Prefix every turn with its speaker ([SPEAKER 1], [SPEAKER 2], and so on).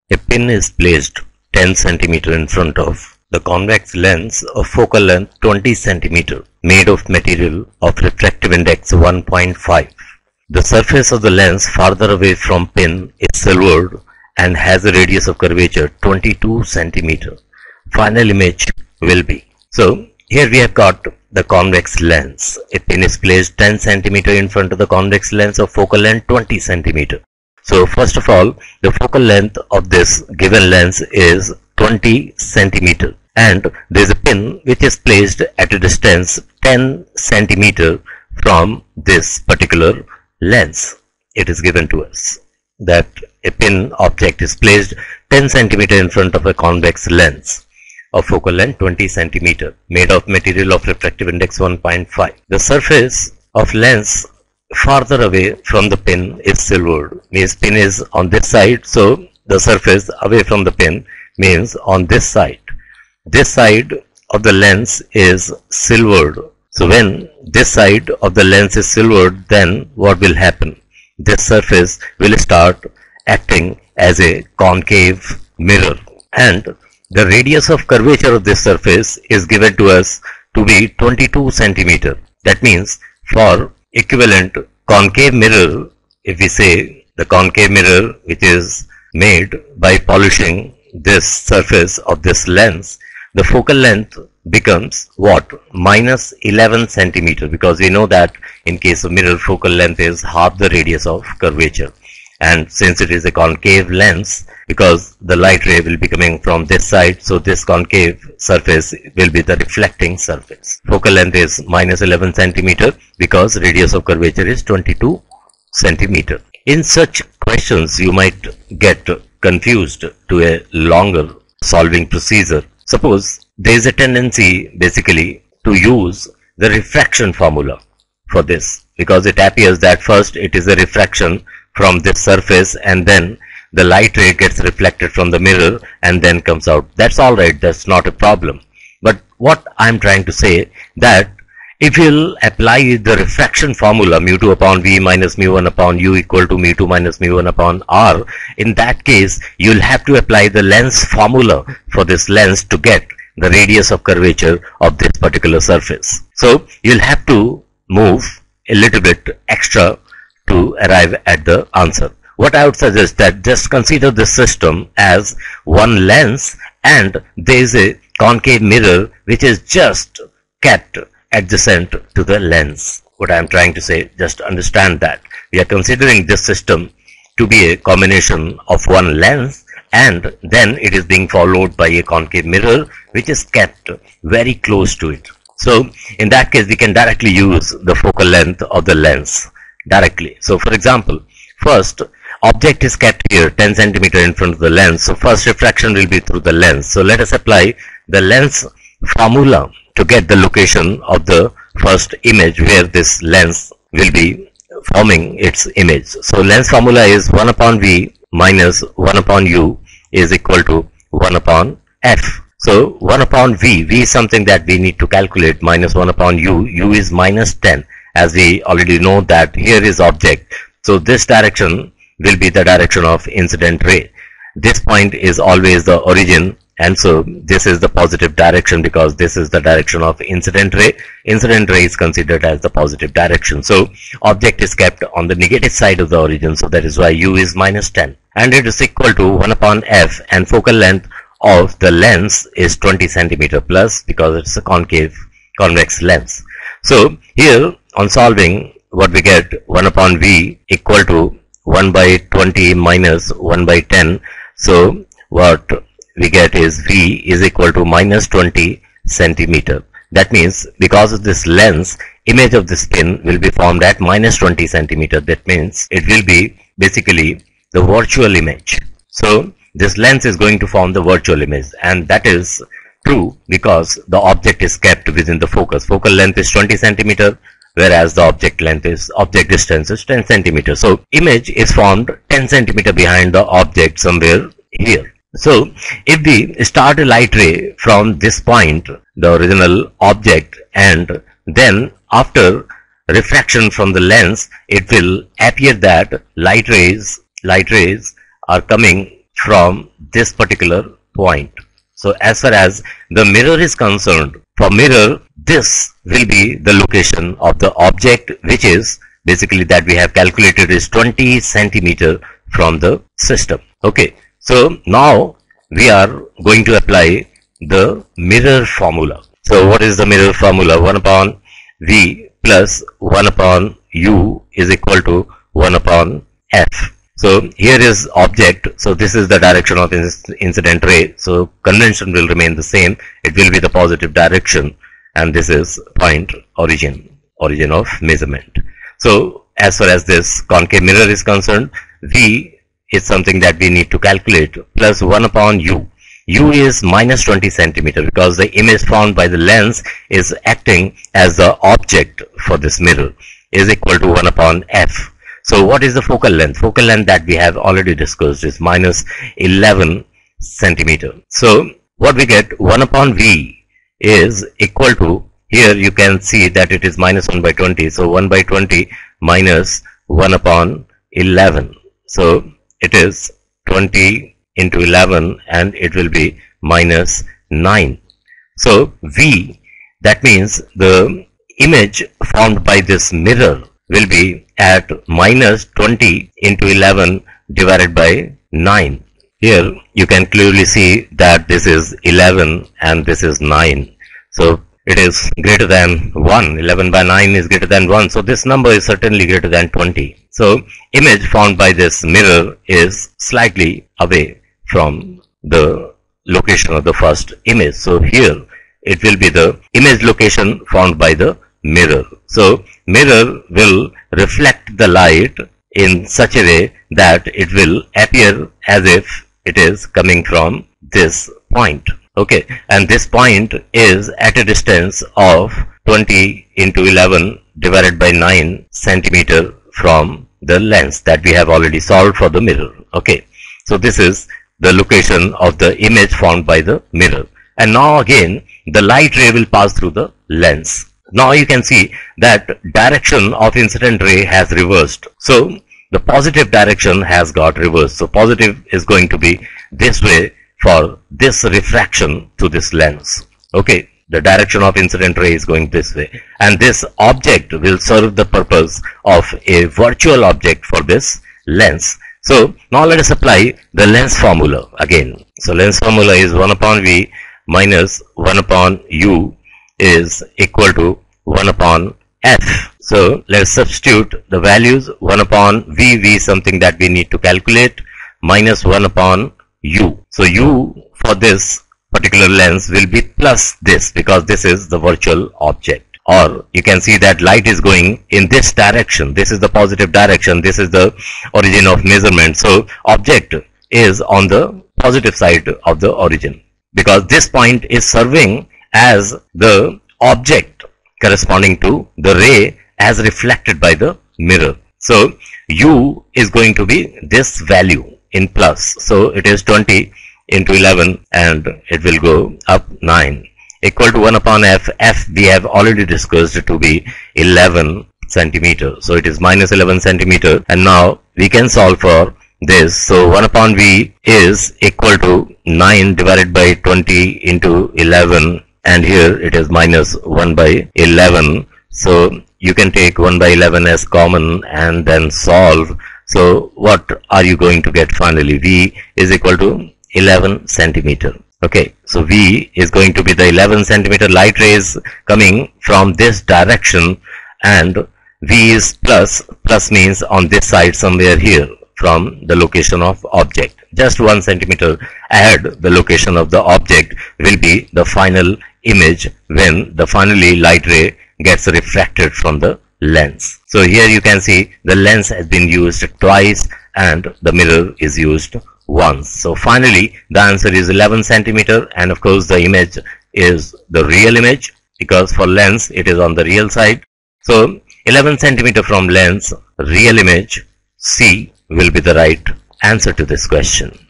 [SPEAKER 1] A pin is placed 10 cm in front of the convex lens of focal length 20 cm made of material of refractive index 1.5. The surface of the lens farther away from pin is silvered and has a radius of curvature 22 cm. Final image will be. So here we have got the convex lens. A pin is placed 10 cm in front of the convex lens of focal length 20 cm. So first of all, the focal length of this given lens is 20 cm and there is a pin which is placed at a distance 10 cm from this particular lens. It is given to us that a pin object is placed 10 cm in front of a convex lens of focal length 20 cm made of material of refractive index 1.5. The surface of lens farther away from the pin is silvered, means pin is on this side, so the surface away from the pin means on this side. This side of the lens is silvered. So when this side of the lens is silvered, then what will happen? This surface will start acting as a concave mirror, and the radius of curvature of this surface is given to us to be 22 cm. That means for equivalent concave mirror, if we say the concave mirror which is made by polishing this surface of this lens, the focal length becomes what? Minus 11 cm, because we know that in case of mirror, focal length is half the radius of curvature. And since it is a concave lens, because the light ray will be coming from this side, so this concave surface will be the reflecting surface. Focal length is minus 11 cm because radius of curvature is 22 cm. In such questions, you might get confused to a longer solving procedure. Suppose there is a tendency basically to use the refraction formula for this, because it appears that first it is a refraction from this surface and then the light ray gets reflected from the mirror and then comes out. That's alright, that's not a problem. But what I'm trying to say, that if you'll apply the refraction formula mu2 upon v minus mu1 upon u equal to mu2 minus mu1 upon r, in that case you'll have to apply the lens formula for this lens to get the radius of curvature of this particular surface. So you'll have to move a little bit extra to arrive at the answer. What I would suggest, that just consider this system as one lens and there is a concave mirror which is just kept adjacent to the lens. What I am trying to say, just understand that we are considering this system to be a combination of one lens and then it is being followed by a concave mirror which is kept very close to it. So in that case we can directly use the focal length of the lens directly. So for example, first object is kept here 10 cm in front of the lens, so first refraction will be through the lens. So let us apply the lens formula to get the location of the first image where this lens will be forming its image. So lens formula is 1 upon v minus 1 upon u is equal to 1 upon f. So 1 upon v is something that we need to calculate, minus 1 upon u is minus 10, as we already know that here is object. So this direction will be the direction of incident ray. This point is always the origin, and so this is the positive direction because this is the direction of incident ray. Incident ray is considered as the positive direction. So object is kept on the negative side of the origin, so that is why u is minus 10. And it is equal to 1 upon f, and focal length of the lens is 20 cm plus because it's a convex lens. So here on solving, what we get, 1 upon v equal to 1 by 20 minus 1 by 10. So what we get is v is equal to minus 20 centimeter. That means because of this lens, image of this pin will be formed at minus 20 centimeter. That means it will be basically the virtual image. So this lens is going to form the virtual image, and that is true because the object is kept within the focus. Focal length is 20 centimeter, whereas the object distance is 10 centimeter. So image is formed 10 centimeter behind the object somewhere here. So if we start a light ray from this point, the original object, and then after refraction from the lens, it will appear that light rays are coming from this particular point. So as far as the mirror is concerned, for mirror, this will be the location of the object, which is basically that we have calculated is 20 centimeter from the system. Okay, so now we are going to apply the mirror formula. So what is the mirror formula? 1 upon V plus 1 upon U is equal to 1 upon F. So here is object. So this is the direction of incident ray. So convention will remain the same. It will be the positive direction. And this is point origin of measurement. So as far as this concave mirror is concerned, V is something that we need to calculate, plus 1 upon U. U is minus 20 centimeter because the image found by the lens is acting as the object for this mirror, is equal to 1 upon F. So what is the focal length? Focal length that we have already discussed is minus 11 centimeter. So what we get, 1 upon V is equal to, here you can see that it is minus 1 by 20. So 1 by 20 minus 1 upon 11. So it is 20 into 11 and it will be minus 9. So V, that means the image formed by this mirror will be at minus 20 into 11 divided by 9. Here you can clearly see that this is 11 and this is 9. So it is greater than 1. 11 by 9 is greater than 1. So this number is certainly greater than 20. So image found by this mirror is slightly away from the location of the first image. So here it will be the image location found by the mirror. So mirror will reflect the light in such a way that it will appear as if it is coming from this point. Okay, and this point is at a distance of 20 into 11 divided by 9 centimeter from the lens that we have already solved for the mirror. Okay, so this is the location of the image found by the mirror. And now again the light ray will pass through the lens. Now you can see that direction of incident ray has reversed. So the positive direction has got reversed. So positive is going to be this way for this refraction to this lens. Okay, the direction of incident ray is going this way, and this object will serve the purpose of a virtual object for this lens. So now let us apply the lens formula again. So lens formula is 1 upon V minus 1 upon U is equal to 1 upon F. So let's substitute the values. 1 upon V is something that we need to calculate, minus 1 upon U. So U for this particular lens will be plus this because this is the virtual object. Or you can see that light is going in this direction. This is the positive direction. This is the origin of measurement. So object is on the positive side of the origin because this point is serving as the object corresponding to the ray as reflected by the mirror. So U is going to be this value in plus. So it is 20 into 11 and it will go up 9 equal to 1 upon F. F we have already discussed to be 11 centimeter. So it is minus 11 centimeter, and now we can solve for this. So 1 upon V is equal to 9 divided by 20 into 11, and here it is minus 1 by 11. So you can take 1 by 11 as common and then solve. So what are you going to get finally? V is equal to 11 centimeter. Okay, so V is going to be the 11 centimeter light rays coming from this direction, and V is plus. Plus means on this side somewhere here from the location of object. Just 1 centimeter ahead the location of the object will be the final image when the finally light ray gets refracted from the lens. So here you can see the lens has been used twice and the mirror is used once. So finally the answer is 11 centimeter, and of course the image is the real image because for lens it is on the real side. So 11 centimeter from lens, real image, C will be the right answer to this question.